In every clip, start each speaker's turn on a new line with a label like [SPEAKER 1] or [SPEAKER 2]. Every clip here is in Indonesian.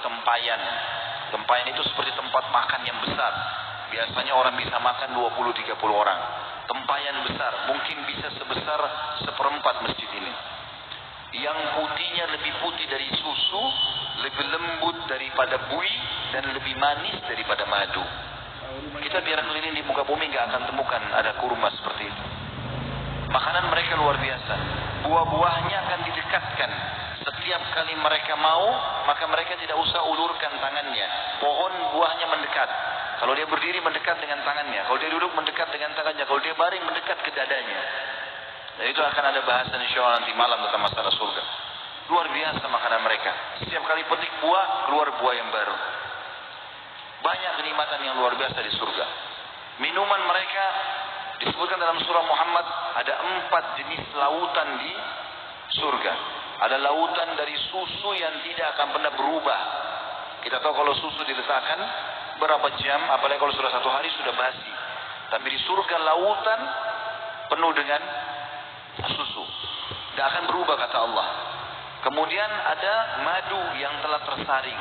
[SPEAKER 1] tempayan. Tempayan itu seperti tempat makan yang besar. Biasanya orang bisa makan 20-30 orang. Tempayan besar, mungkin bisa sebesar 1/4 masjid ini. Yang putihnya lebih putih dari susu, lebih lembut daripada buih, dan lebih manis daripada madu. Kita biar keliling di muka bumi nggak akan temukan ada kurma seperti itu. Makanan mereka luar biasa. Buah-buahnya akan didekatkan. Setiap kali mereka mau, maka mereka tidak usah ulurkan tangannya. Pohon buahnya mendekat. Kalau dia berdiri mendekat dengan tangannya. Kalau dia duduk mendekat dengan tangannya. Kalau dia baring mendekat ke dadanya. Dan itu akan ada bahasan insya Allah nanti malam tentang masalah surga. Luar biasa makanan mereka. Setiap kali petik buah, keluar buah yang baru. Banyak kenikmatan yang luar biasa di surga. Minuman mereka disebutkan dalam surah Muhammad ada 4 jenis lautan di surga. Ada lautan dari susu yang tidak akan pernah berubah. Kita tahu kalau susu diletakkan berapa jam, apalagi kalau sudah 1 hari sudah basi. Tapi di surga lautan penuh dengan susu. Tidak akan berubah kata Allah. Kemudian ada madu yang telah tersaring.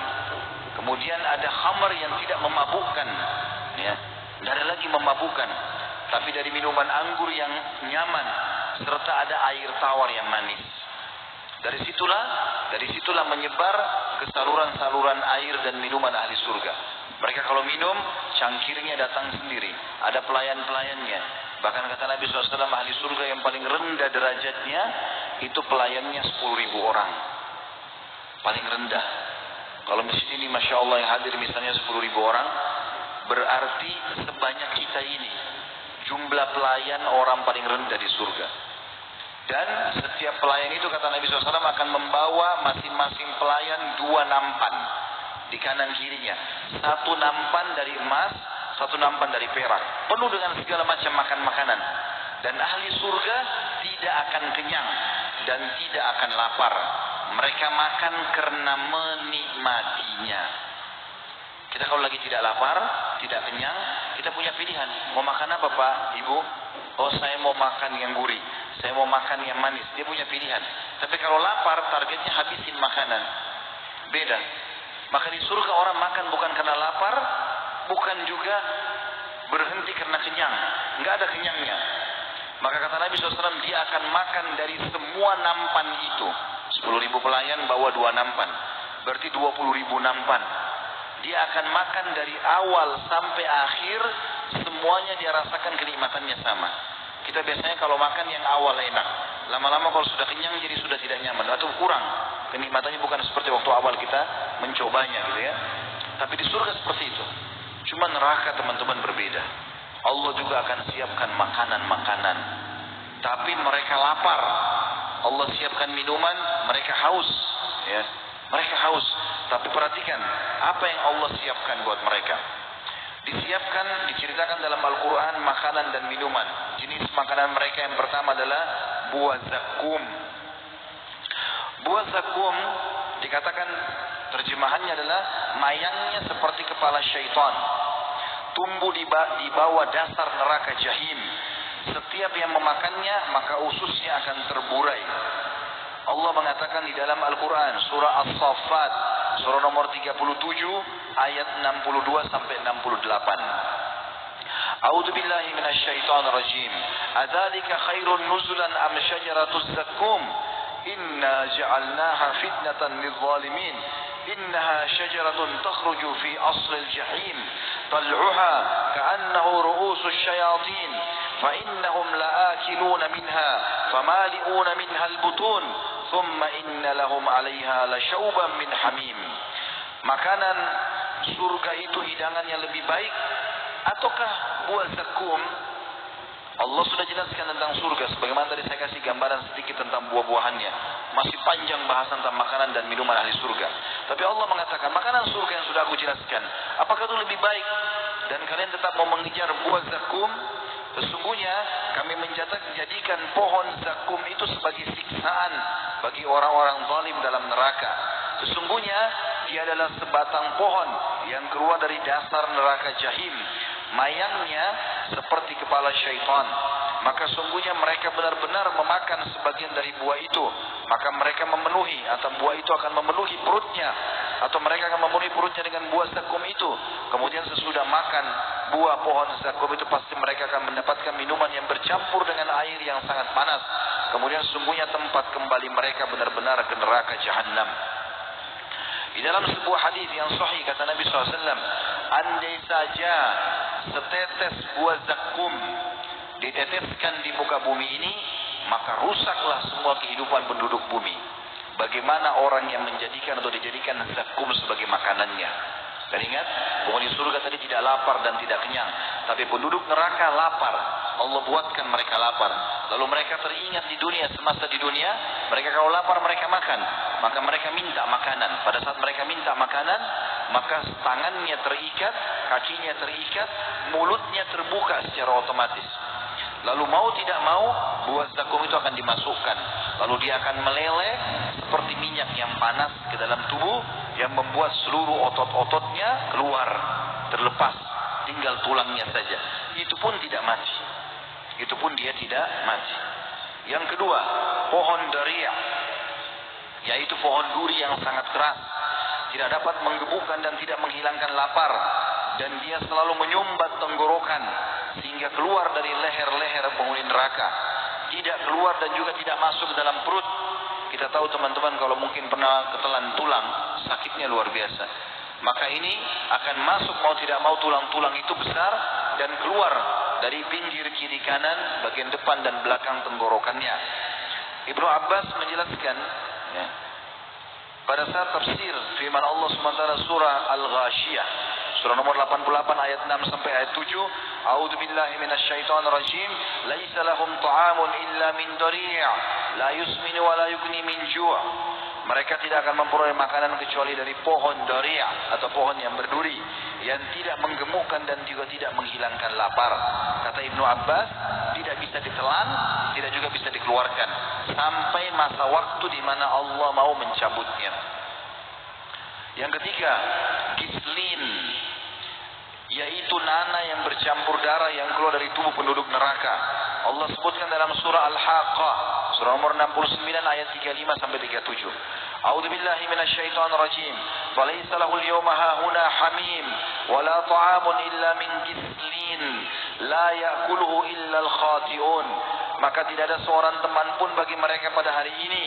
[SPEAKER 1] Kemudian ada khamar yang tidak memabukkan. Ya, tidak ada lagi memabukkan. Tapi dari minuman anggur yang nyaman. Serta ada air tawar yang manis. Dari situlah menyebar ke saluran-saluran air dan minuman ahli surga. Mereka kalau minum, cangkirnya datang sendiri. Ada pelayan-pelayannya. Bahkan kata Nabi SAW, ahli surga yang paling rendah derajatnya, itu pelayannya 10.000 orang. Paling rendah. Kalau masjid ini Masya Allah yang hadir misalnya 10.000 orang, berarti sebanyak kita ini. Jumlah pelayan orang paling rendah di surga. Dan setiap pelayan itu kata Nabi SAW akan membawa masing-masing pelayan 2 nampan. Di kanan kirinya. 1 nampan dari emas, 1 nampan dari perak. Penuh dengan segala macam makan-makanan. Dan ahli surga tidak akan kenyang. Dan tidak akan lapar. Mereka makan karena menikmatinya. Kita kalau lagi tidak lapar, tidak kenyang, kita punya pilihan. Mau makan apa Pak, Ibu? Oh saya mau makan yang gurih. Saya mau makan yang manis. Dia punya pilihan. Tapi kalau lapar, targetnya habisin makanan. Beda. Maka di surga orang makan bukan karena lapar, bukan juga berhenti karena kenyang. Enggak ada kenyangnya. Maka kata Nabi SAW, dia akan makan dari semua nampan itu. 10.000 pelayan bawa 2 nampan. Berarti 20.000 nampan. Dia akan makan dari awal sampai akhir, semuanya dia rasakan kenikmatannya sama. Kita biasanya kalau makan yang awal enak. Lama-lama kalau sudah kenyang jadi sudah tidak nyaman. Atau kurang. Kenikmatannya bukan seperti waktu awal kita mencobanya gitu ya. Tapi di surga seperti itu. Cuma neraka teman-teman berbeda. Allah juga akan siapkan makanan-makanan. Tapi mereka lapar. Allah siapkan minuman, mereka haus. Ya. Mereka haus. Tapi perhatikan apa yang Allah siapkan buat mereka. Disiapkan, diceritakan dalam Al-Quran makanan dan minuman. Jenis makanan mereka yang pertama adalah buah zakum. Buah zakum dikatakan terjemahannya adalah mayangnya seperti kepala syaitan. Tumbuh di bawah dasar neraka jahim. Setiap yang memakannya maka ususnya akan terburai. Allah mengatakan di dalam Al-Quran surah As-Saffat surah nomor 37 ayat 62 sampai 68. A'udzu billahi minasyaitonir rajim. Adzalika khairun nuzulan am syajaratuz zakum? Inna ja'alnaha fitnatan lidh-dhalimin. Innaha syajaratun takhruju fi aslil jahim. Tal'uha ka'annahu ru'usus syayatin. Fa innahum la'akiluna minha famali'una minha al-butun. Thumma inna lahum 'alaiha lasyauban min hamim. Makanan surga itu hidangan yang lebih baik ataukah buah zakum? Allah sudah jelaskan tentang surga sebagaimana tadi saya kasih gambaran sedikit tentang buah-buahannya. Masih panjang bahasan tentang makanan dan minuman ahli surga. Tapi Allah mengatakan makanan surga yang sudah aku jelaskan, apakah itu lebih baik dan kalian tetap mau mengejar buah zakum? Sesungguhnya kami menjadikan pohon zakum itu sebagai siksaan bagi orang-orang zalim dalam neraka. Sesungguhnya dia adalah sebatang pohon yang keluar dari dasar neraka jahim. Mayangnya seperti kepala syaitan. Maka sungguhnya mereka benar-benar memakan sebagian dari buah itu. Maka mereka memenuhi atau buah itu akan memenuhi perutnya atau mereka akan memenuhi perutnya dengan buah zakum itu. Kemudian sesudah makan buah pohon zakum itu pasti mereka akan mendapatkan minuman yang bercampur dengan air yang sangat panas. Kemudian sesungguhnya tempat kembali mereka benar-benar ke neraka Jahannam. Di dalam sebuah hadis yang sahih kata Nabi SAW, andai saja setetes buah zakum diteteskan di muka bumi ini, maka rusaklah semua kehidupan penduduk bumi. Bagaimana orang yang menjadikan atau dijadikan zakum sebagai makanannya. Dan ingat, penghuni surga tadi tidak lapar dan tidak kenyang, tapi penduduk neraka lapar. Allah buatkan mereka lapar. Lalu mereka teringat di dunia, semasa di dunia, mereka kalau lapar mereka makan. Maka mereka minta makanan. Pada saat mereka minta makanan, maka tangannya terikat, kakinya terikat, mulutnya terbuka secara otomatis. Lalu mau tidak mau, buah zakum itu akan dimasukkan. Lalu dia akan meleleh seperti minyak yang panas ke dalam tubuh, yang membuat seluruh otot-ototnya keluar, terlepas, tinggal tulangnya saja. Itu pun tidak mati. Itu pun dia tidak mati. Yang kedua, pohon daria, yaitu pohon duri yang sangat keras, tidak dapat menggebukan dan tidak menghilangkan lapar, dan dia selalu menyumbat tenggorokan sehingga keluar dari leher-leher penghuni neraka, tidak keluar dan juga tidak masuk ke dalam perut. Kita tahu teman-teman kalau mungkin pernah ketelan tulang, sakitnya luar biasa. Maka ini akan masuk mau tidak mau, tulang-tulang itu besar dan keluar dari pinggir kiri kanan, bagian depan dan belakang tenggorokannya. Ibnu Abbas menjelaskan, ya, pada saat tafsir firman Allah SWT surah Al-Ghashiyah, surah nomor 88 ayat 6 sampai ayat 7, A'udzu billahi minasyaitonir rajim, laisa lahum ta'amun illa min dari', la yusminu wa la yughni min ju'. Mereka tidak akan memperoleh makanan kecuali dari pohon dari' atau pohon yang berduri, yang tidak menggemukkan dan juga tidak menghilangkan lapar. Kata Ibnu Abbas, tidak bisa ditelan, tidak juga bisa dikeluarkan sampai masa waktu di mana Allah mau mencabutnya. Yang ketiga, gislin, yaitu nanah yang bercampur darah yang keluar dari tubuh penduduk neraka. Allah sebutkan dalam surah Al-Haqqah, surah nomor 69 ayat 35 sampai 37. A'udzu billahi minasyaitonir rajim. Falaysa lahul yawma hahuna hamim wala ta'amun illa min gislin la ya'kuluhu illa al-khati'un. Maka tidak ada seorang teman pun bagi mereka pada hari ini,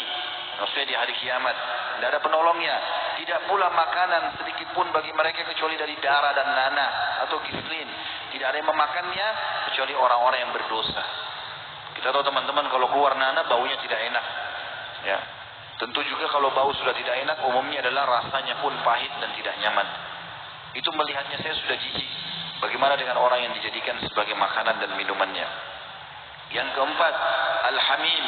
[SPEAKER 1] maksudnya di hari kiamat. Tidak ada penolongnya. Tidak pula makanan sedikit pun bagi mereka kecuali dari darah dan nanah atau gislin. Tidak ada yang memakannya kecuali orang-orang yang berdosa. Kita tahu teman-teman kalau keluar nanah baunya tidak enak. Ya. Tentu juga kalau bau sudah tidak enak, umumnya adalah rasanya pun pahit dan tidak nyaman. Itu melihatnya saya sudah jijik. Bagaimana dengan orang yang dijadikan sebagai makanan dan minumannya? Yang keempat, al-hamim,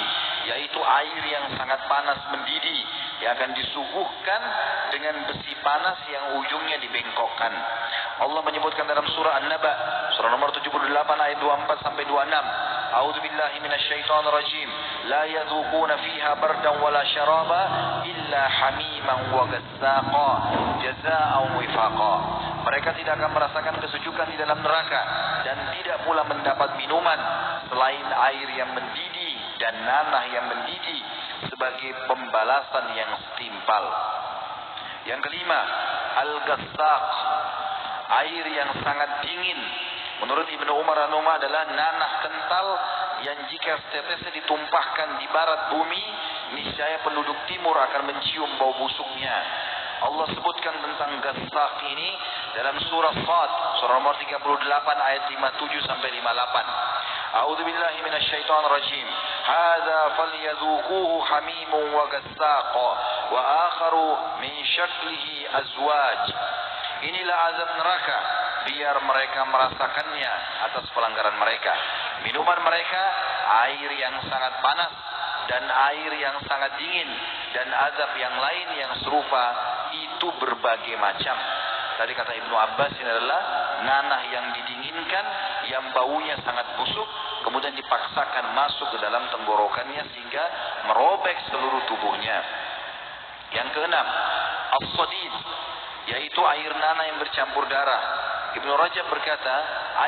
[SPEAKER 1] yaitu air yang sangat panas mendidih yang akan disuguhkan dengan besi panas yang ujungnya dibengkokkan. Allah menyebutkan dalam surah An-Naba, surah nomor 78 ayat 24 sampai 26. A'udzu billahi minasyaitonir rajim. La yadzuquna fiha bardan wala syaraba illa hamiman wa ghassaqa jazaa'an wifaqa. Mereka tidak akan merasakan kesejukan di dalam neraka dan tidak pula mendapat minuman selain air yang mendidih dan nanah yang mendidih sebagai pembalasan yang setimpal. Yang kelima, al-ghassaq, air yang sangat dingin. Menurut Ibnu Umar An-Numah adalah nanah kental yang jika setetesnya ditumpahkan di barat bumi, niscaya penduduk timur akan mencium bau busuknya. Allah sebutkan tentang ghassaq ini dalam surah Shad, surah nomor 38 ayat 57 sampai 58. A'udzu billahi minasyaitonir rajim. Hadza falyadhuquhu hamimun wa ghassaq wa akharu min syaklihi azwaj. Inilah azab neraka, biar mereka merasakannya atas pelanggaran mereka. Minuman mereka air yang sangat panas dan air yang sangat dingin, dan azab yang lain yang serupa itu berbagai macam. Tadi kata Ibnu Abbas ini adalah nanah yang didinginkan, yang baunya sangat busuk, kemudian dipaksakan masuk ke dalam tenggorokannya sehingga merobek seluruh tubuhnya. Yang keenam, as-sadid, yaitu air nanah yang bercampur darah. Ibnu Rajab berkata,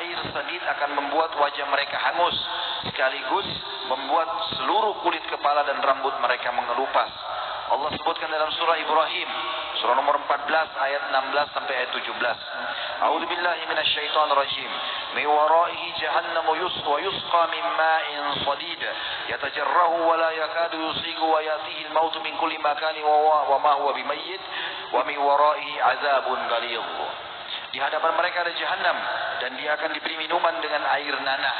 [SPEAKER 1] air sadid akan membuat wajah mereka hangus, sekaligus membuat seluruh kulit kepala dan rambut mereka mengelupas. Allah sebutkan dalam surah Ibrahim, surah nomor 14 ayat 16 sampai ayat 17. A'udzu billahi minasyaitonir rajim. Min waraihi jahannamu yusqa min ma'in sadid yatajarrahu wa la yakadu yusighu wa yatihi al-maut min kulli makanin wa ma huwa bimayyit wa min waraihi azabun ghalidh. Di hadapan mereka ada jahanam dan dia akan diberi minuman dengan air nanah.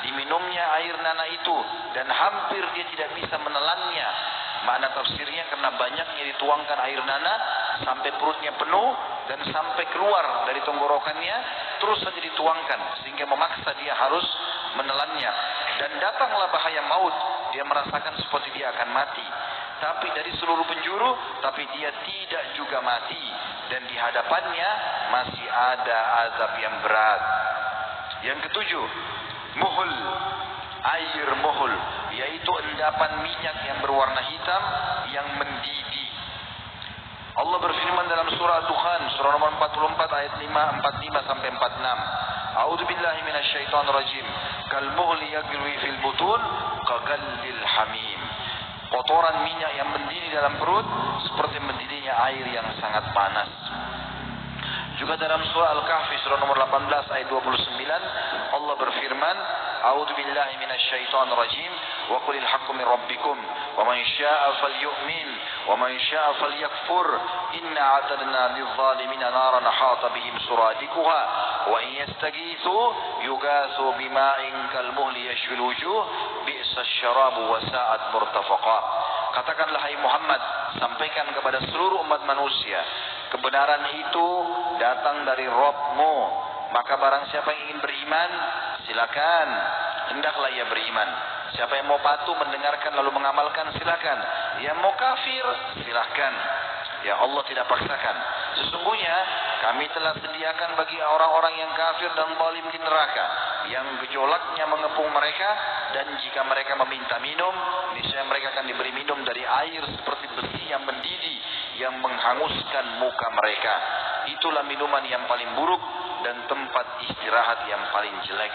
[SPEAKER 1] Diminumnya air nanah itu dan hampir dia tidak bisa menelannya. Makna tafsirnya karena banyaknya dituangkan air nanah sampai perutnya penuh dan sampai keluar dari tenggorokannya terus saja dituangkan sehingga memaksa dia harus menelannya. Dan datanglah bahaya maut, dia merasakan seperti dia akan mati. Tapi dari seluruh penjuru, tapi dia tidak juga mati. Dan di hadapannya masih ada azab yang berat. Yang ketujuh, muhul, air muhul, yaitu endapan minyak yang berwarna hitam yang mendidih. Allah berfirman dalam surah Dukhan, surah nomor 44 ayat 45 sampai 46. A'udzu billahi minasyaitonir rajim. Kal muhli yagli fil butun kagallil hamim. Kotoran minyak yang mendidih dalam perut seperti mendidihnya air yang sangat panas. Juga dalam surah Al-Kahfi surah nomor 18 ayat 29 Allah berfirman, A'udzu billahi minasyaitonir rajim wa qulil haqqu min rabbikum wa man syaa'a falyu'min wa man syaa'a falyakfur inna a'tadna lidh-dhalimina naran ahata bihim suradikuha wa in yastaghithu yughathu bima'in kalmuhli yashwil wujuh bi'sasy syarabu wa sa'at murtafaqa. Katakanlah hai Muhammad, sampaikan kepada seluruh umat manusia, kebenaran itu datang dari Rabb-Mu. Maka barang siapa yang ingin beriman, silakan, hendaklah ia beriman. Siapa yang mau patuh mendengarkan lalu mengamalkan, silakan. Yang mau kafir, silakan. Ya Allah tidak paksakan. Sesungguhnya kami telah sediakan bagi orang-orang yang kafir dan zalim di neraka, yang gejolaknya mengepung mereka, dan jika mereka meminta minum, niscaya mereka akan diberi minum dari air seperti besi yang mendidih, yang menghanguskan muka mereka. Itulah minuman yang paling buruk dan tempat istirahat yang paling jelek.